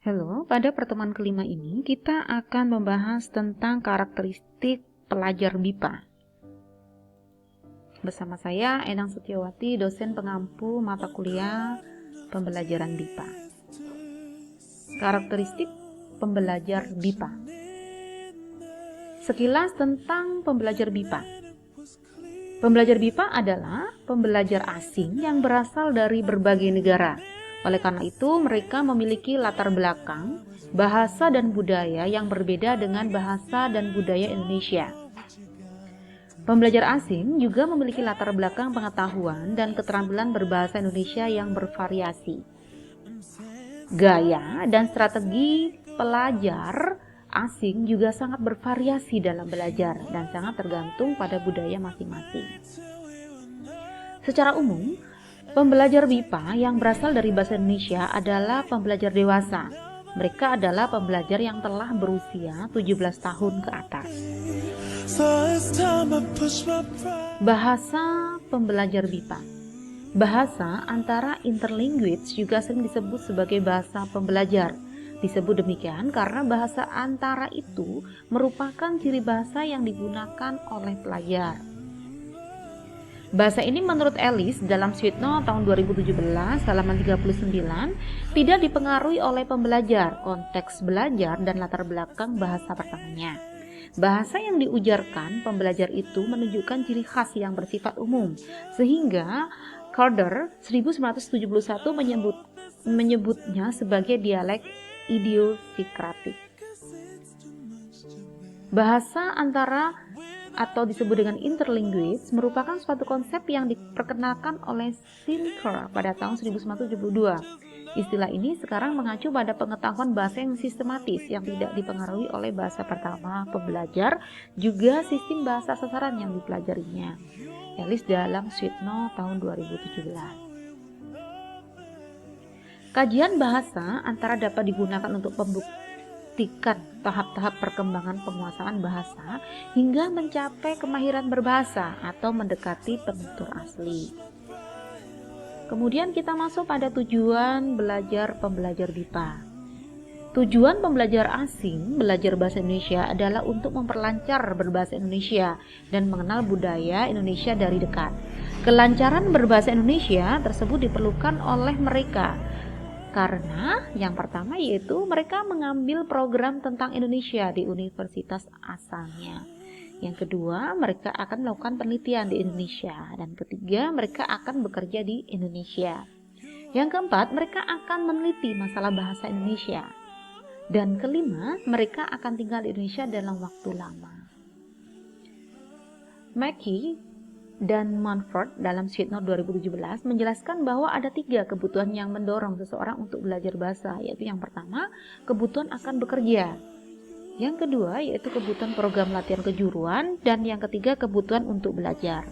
Halo, pada pertemuan kelima ini kita akan membahas tentang karakteristik pelajar BIPA. Bersama saya, Endang Setiawati, dosen pengampu mata kuliah pembelajaran BIPA. Karakteristik pembelajar BIPA. Sekilas tentang pembelajar BIPA. Pembelajar BIPA adalah pembelajar asing yang berasal dari berbagai negara. Oleh karena itu, mereka memiliki latar belakang, bahasa dan budaya yang berbeda dengan bahasa dan budaya Indonesia. Pembelajar asing juga memiliki latar belakang pengetahuan dan keterampilan berbahasa Indonesia yang bervariasi. Gaya dan strategi pelajar asing juga sangat bervariasi dalam belajar dan sangat tergantung pada budaya masing-masing. Secara umum, pembelajar BIPA yang berasal dari bahasa Indonesia adalah pembelajar dewasa. Mereka adalah pembelajar yang telah berusia 17 tahun ke atas. Bahasa pembelajar BIPA. Bahasa antara interlinguage juga sering disebut sebagai bahasa pembelajar. Disebut demikian karena bahasa antara itu merupakan ciri bahasa yang digunakan oleh pelajar. Bahasa ini menurut Ellis dalam Sweet Note tahun 2017 halaman 39 tidak dipengaruhi oleh pembelajar, konteks belajar dan latar belakang bahasa pertamanya. Bahasa yang diujarkan pembelajar itu menunjukkan ciri khas yang bersifat umum, sehingga Carter 1971 menyebutnya sebagai dialek idiosikratik. Bahasa antara atau disebut dengan interlinguage merupakan suatu konsep yang diperkenalkan oleh Sinclair pada tahun 1972. Istilah ini sekarang mengacu pada pengetahuan bahasa yang sistematis yang tidak dipengaruhi oleh bahasa pertama pembelajar, juga sistem bahasa sasaran yang dipelajarinya. Ellis dalam Sweet Note tahun 2017. Kajian bahasa antara dapat digunakan untuk tahap-tahap perkembangan penguasaan bahasa hingga mencapai kemahiran berbahasa atau mendekati penutur asli. Kemudian kita masuk pada tujuan belajar pembelajar BIPA. Tujuan pembelajar asing belajar bahasa Indonesia adalah untuk memperlancar berbahasa Indonesia dan mengenal budaya Indonesia dari dekat. Kelancaran berbahasa Indonesia tersebut diperlukan oleh mereka karena yang pertama yaitu mereka mengambil program tentang Indonesia di universitas asalnya. Yang kedua, mereka akan melakukan penelitian di Indonesia. Dan ketiga, mereka akan bekerja di Indonesia. Yang keempat, mereka akan meneliti masalah bahasa Indonesia. Dan kelima, mereka akan tinggal di Indonesia dalam waktu lama. Mackey dan Montfort dalam Sweet Note 2017 menjelaskan bahwa ada 3 kebutuhan yang mendorong seseorang untuk belajar bahasa, yaitu yang pertama, kebutuhan akan bekerja. Yang kedua, yaitu kebutuhan program latihan kejuruan, dan yang ketiga, kebutuhan untuk belajar.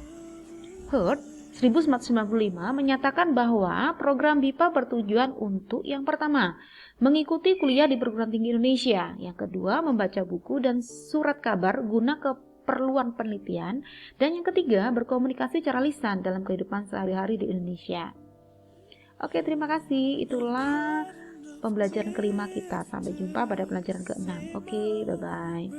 Hurt 1995 menyatakan bahwa program BIPA bertujuan untuk yang pertama, mengikuti kuliah di perguruan tinggi Indonesia, yang kedua, membaca buku dan surat kabar guna keperluan penelitian, dan yang ketiga, berkomunikasi secara lisan dalam kehidupan sehari-hari di Indonesia. Oke, terima kasih. Itulah pembelajaran kelima kita. Sampai jumpa pada pelajaran ke-6. Oke, bye-bye.